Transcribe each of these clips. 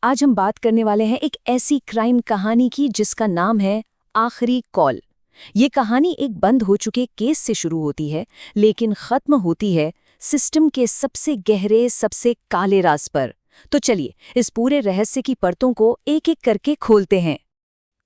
आज हम बात करने वाले हैं एक ऐसी क्राइम कहानी की जिसका नाम है आखिरी कॉल। ये कहानी एक बंद हो चुके केस से शुरू होती है, लेकिन खत्म होती है सिस्टम के सबसे गहरे, सबसे काले राज पर। तो चलिए इस पूरे रहस्य की परतों को एक एक करके खोलते हैं।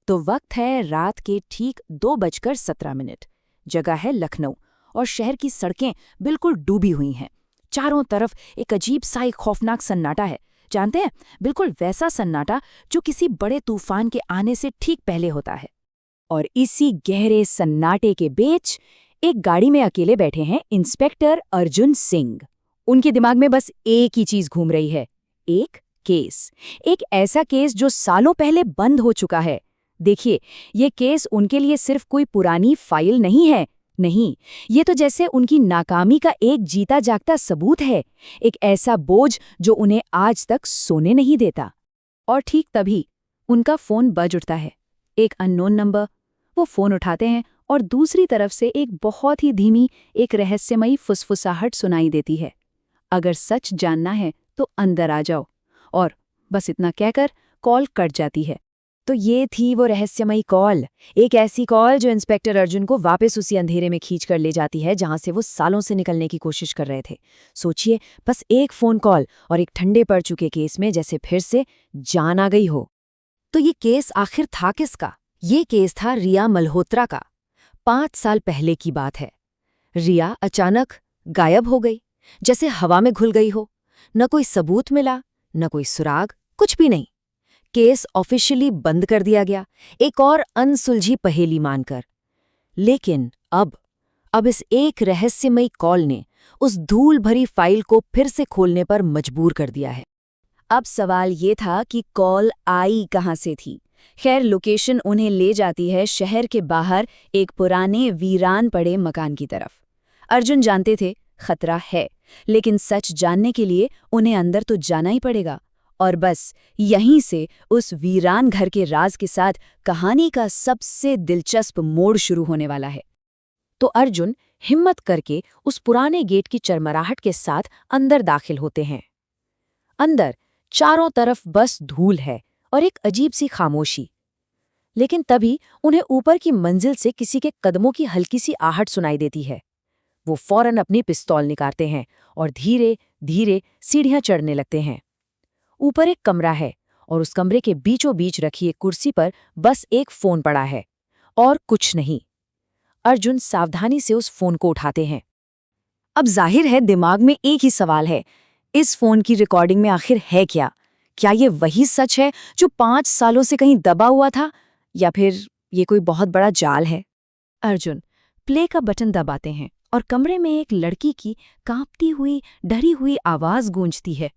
तो वक्त है रात के ठीक 2:17। जगह है लखनऊ और शहर की सड़कें बिल्कुल डूबी हुई हैं। चारों तरफ एक अजीब सा एक खौफनाक सन्नाटा है। जानते हैं, बिल्कुल वैसा सन्नाटा जो किसी बड़े तूफान के आने से ठीक पहले होता है। और इसी गहरे सन्नाटे के बीच एक गाड़ी में अकेले बैठे हैं इंस्पेक्टर अर्जुन सिंह। उनके दिमाग में बस एक ही चीज घूम रही है, एक केस। एक ऐसा केस जो सालों पहले बंद हो चुका है। देखिए, ये केस उनके लिए सिर्फ कोई पुरानी फाइल नहीं है। नहीं, ये तो जैसे उनकी नाकामी का एक जीता जागता सबूत है, एक ऐसा बोझ जो उन्हें आज तक सोने नहीं देता। और ठीक तभी उनका फोन बज उठता है। एक अननोन नंबर। वो फोन उठाते हैं और दूसरी तरफ से एक बहुत ही धीमी, एक रहस्यमयी फुसफुसाहट सुनाई देती है। अगर सच जानना है तो अंदर आ जाओ। और बस इतना कहकर कॉल कट जाती है। तो ये थी वो रहस्यमयी कॉल, एक ऐसी कॉल जो इंस्पेक्टर अर्जुन को वापस उसी अंधेरे में खींच कर ले जाती है जहां से वो सालों से निकलने की कोशिश कर रहे थे। सोचिए, बस एक फोन कॉल और एक ठंडे पड़ चुके केस में जैसे फिर से जान आ गई हो। तो ये केस आखिर था किसका? ये केस था रिया मल्होत्रा का। 5 साल पहले की बात है। रिया अचानक गायब हो गई, जैसे हवा में घुल गई हो। न कोई सबूत मिला, न कोई सुराग, कुछ भी नहीं। केस ऑफिशियली बंद कर दिया गया, एक और अनसुलझी पहेली मानकर। लेकिन अब इस एक रहस्यमयी कॉल ने उस धूल भरी फाइल को फिर से खोलने पर मजबूर कर दिया है। अब सवाल ये था कि कॉल आई कहाँ से थी। खैर, लोकेशन उन्हें ले जाती है शहर के बाहर एक पुराने वीरान पड़े मकान की तरफ। अर्जुन जानते थे खतरा है, लेकिन सच जानने के लिए उन्हें अंदर तो जाना ही पड़ेगा। और बस यहीं से उस वीरान घर के राज के साथ कहानी का सबसे दिलचस्प मोड़ शुरू होने वाला है। तो अर्जुन हिम्मत करके उस पुराने गेट की चरमराहट के साथ अंदर दाखिल होते हैं। अंदर चारों तरफ बस धूल है और एक अजीब सी खामोशी। लेकिन तभी उन्हें ऊपर की मंजिल से किसी के कदमों की हल्की सी आहट सुनाई देती है। वो फौरन अपनी पिस्तौल निकालते हैं और धीरे धीरे सीढ़ियां चढ़ने लगते हैं। ऊपर एक कमरा है और उस कमरे के बीचों बीच रखी एक कुर्सी पर बस एक फोन पड़ा है और कुछ नहीं। अर्जुन सावधानी से उस फोन को उठाते हैं। अब जाहिर है दिमाग में एक ही सवाल है, इस फोन की रिकॉर्डिंग में आखिर है क्या? क्या ये वही सच है जो 5 सालों से कहीं दबा हुआ था, या फिर ये कोई बहुत बड़ा जाल है? अर्जुन प्ले का बटन दबाते हैं और कमरे में एक लड़की की कांपती हुई, डरी हुई आवाज गूंजती है।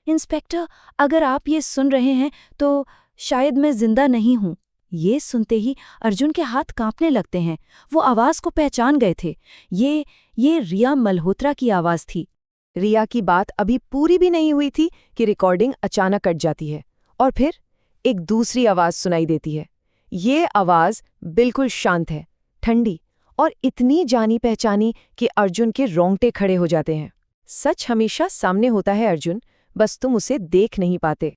इंस्पेक्टर, अगर आप ये सुन रहे हैं तो शायद मैं जिंदा नहीं हूं। ये सुनते ही अर्जुन के हाथ कांपने लगते हैं। वो आवाज को पहचान गए थे। ये रिया मल्होत्रा की आवाज थी। रिया की बात अभी पूरी भी नहीं हुई थी कि रिकॉर्डिंग अचानक कट जाती है और फिर एक दूसरी आवाज सुनाई देती है। ये आवाज बिल्कुल शांत है, ठंडी और इतनी जानी पहचानी कि अर्जुन के रोंगटे खड़े हो जाते हैं। सच हमेशा सामने होता है अर्जुन, बस तुम उसे देख नहीं पाते।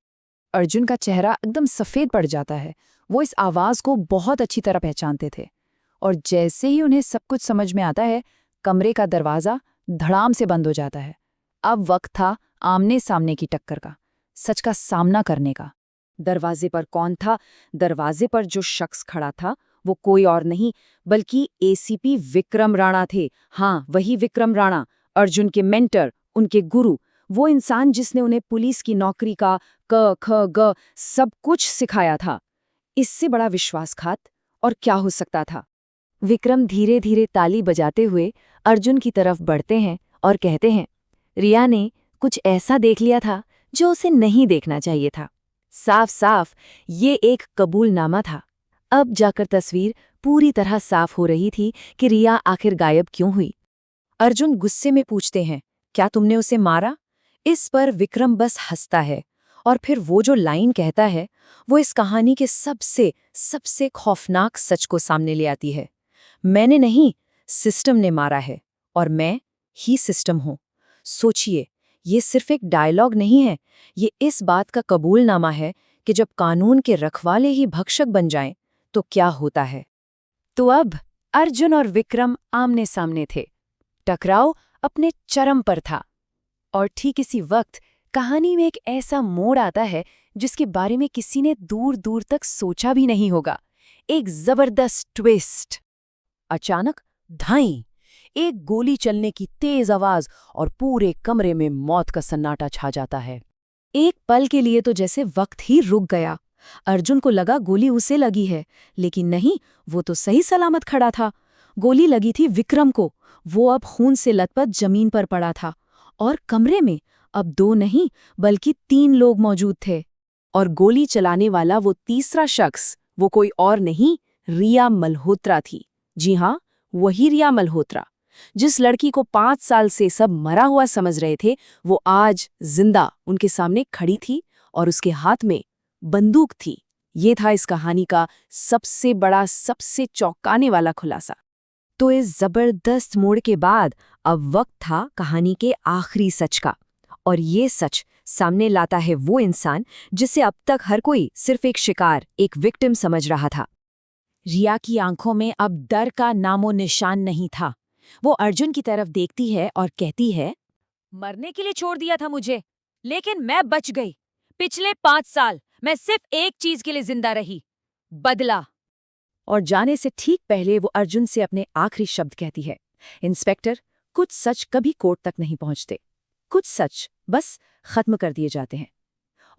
अर्जुन का चेहरा एकदम सफेद पड़ जाता है। वो इस आवाज को बहुत अच्छी तरह पहचानते थे। और जैसे ही उन्हें सब कुछ समझ में आता है, कमरे का दरवाजा धड़ाम से बंद हो जाता है। अब वक्त था आमने सामने की टक्कर का, सच का सामना करने का। दरवाजे पर कौन था? दरवाजे पर जो शख्स खड़ा था वो कोई और नहीं बल्कि एसीपी विक्रम राणा थे। हाँ, वही विक्रम राणा, अर्जुन के मेंटर, उनके गुरु, वो इंसान जिसने उन्हें पुलिस की नौकरी का क ख ग सब कुछ सिखाया था। इससे बड़ा विश्वासघात और क्या हो सकता था? विक्रम धीरे धीरे ताली बजाते हुए अर्जुन की तरफ बढ़ते हैं और कहते हैं, रिया ने कुछ ऐसा देख लिया था जो उसे नहीं देखना चाहिए था। साफ साफ ये एक कबूलनामा था। अब जाकर तस्वीर पूरी तरह साफ हो रही थी कि रिया आखिर गायब क्यों हुई। अर्जुन गुस्से में पूछते हैं, क्या तुमने उसे मारा? इस पर विक्रम बस हंसता है और फिर वो जो लाइन कहता है वो इस कहानी के सबसे खौफनाक सच को सामने ले आती है। मैंने नहीं, सिस्टम ने मारा है और मैं ही सिस्टम हूं। सोचिए, ये सिर्फ एक डायलॉग नहीं है, ये इस बात का कबूलनामा है कि जब कानून के रखवाले ही भक्षक बन जाएं, तो क्या होता है। तो अब अर्जुन और विक्रम आमने सामने थे। टकराव अपने चरम पर था। और ठीक इसी वक्त कहानी में एक ऐसा मोड़ आता है जिसके बारे में किसी ने दूर दूर तक सोचा भी नहीं होगा। एक जबरदस्त ट्विस्ट। अचानक धाई, एक गोली चलने की तेज आवाज और पूरे कमरे में मौत का सन्नाटा छा जाता है। एक पल के लिए तो जैसे वक्त ही रुक गया। अर्जुन को लगा गोली उसे लगी है, लेकिन नहीं, वो तो सही सलामत खड़ा था। गोली लगी थी विक्रम को। वो अब खून से लथपथ जमीन पर पड़ा था और कमरे में अब 2 नहीं बल्कि 3 लोग मौजूद थे। और गोली चलाने वाला वो तीसरा शख्स, वो कोई और नहीं, रिया मल्होत्रा थी। जी हाँ, वही रिया मल्होत्रा, जिस लड़की को 5 साल से सब मरा हुआ समझ रहे थे, वो आज जिंदा उनके सामने खड़ी थी और उसके हाथ में बंदूक थी। ये था इस कहानी का सबसे बड़ा, सबसे चौंकाने वाला खुलासा। तो इस जबरदस्त मोड़ के बाद अब वक्त था कहानी के आखिरी सच का। और ये सच सामने लाता है वो इंसान जिसे अब तक हर कोई सिर्फ एक शिकार, एक विक्टिम समझ रहा था। रिया की आंखों में अब डर का नामो निशान नहीं था। वो अर्जुन की तरफ देखती है और कहती है, मरने के लिए छोड़ दिया था मुझे, लेकिन मैं बच गई। पिछले 5 साल मैं सिर्फ एक चीज के लिए जिंदा रही, बदला। और जाने से ठीक पहले वो अर्जुन से अपने आखिरी शब्द कहती है, इंस्पेक्टर, कुछ सच कभी कोर्ट तक नहीं पहुंचते, कुछ सच बस खत्म कर दिए जाते हैं।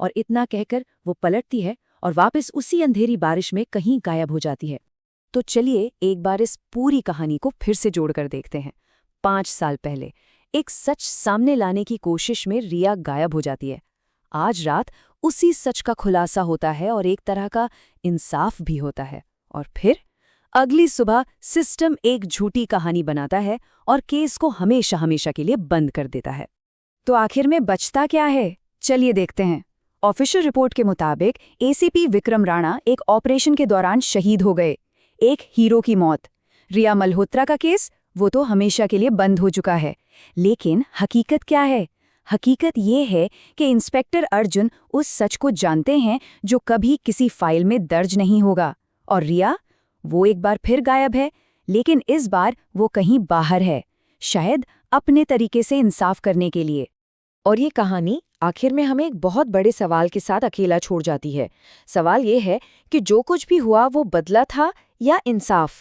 और इतना कहकर वो पलटती है और वापस उसी अंधेरी बारिश में कहीं गायब हो जाती है। तो चलिए एक बार इस पूरी कहानी को फिर से जोड़कर देखते हैं। 5 साल पहले एक सच सामने लाने की कोशिश में रिया गायब हो जाती है। आज रात उसी सच का खुलासा होता है और एक तरह का इंसाफ भी होता है। और फिर अगली सुबह सिस्टम एक झूठी कहानी बनाता है और केस को हमेशा हमेशा के लिए बंद कर देता है। तो आखिर में बचता क्या है, चलिए देखते हैं। ऑफिशियल रिपोर्ट के मुताबिक एसीपी विक्रम राणा एक ऑपरेशन के दौरान शहीद हो गए। एक हीरो की मौत। रिया मल्होत्रा का केस, वो तो हमेशा के लिए बंद हो चुका है। लेकिन हकीकत क्या है? हकीकत ये है कि इंस्पेक्टर अर्जुन उस सच को जानते हैं जो कभी किसी फाइल में दर्ज नहीं होगा। और रिया, वो एक बार फिर गायब है, लेकिन इस बार वो कहीं बाहर है, शायद अपने तरीके से इंसाफ करने के लिए। और ये कहानी आखिर में हमें एक बहुत बड़े सवाल के साथ अकेला छोड़ जाती है। सवाल ये है कि जो कुछ भी हुआ वो बदला था या इंसाफ?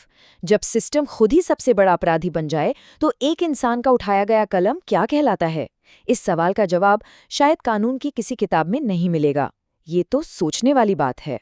जब सिस्टम खुद ही सबसे बड़ा अपराधी बन जाए तो एक इंसान का उठाया गया कलम क्या कहलाता है? इस सवाल का जवाब शायद कानून की किसी किताब में नहीं मिलेगा। ये तो सोचने वाली बात है।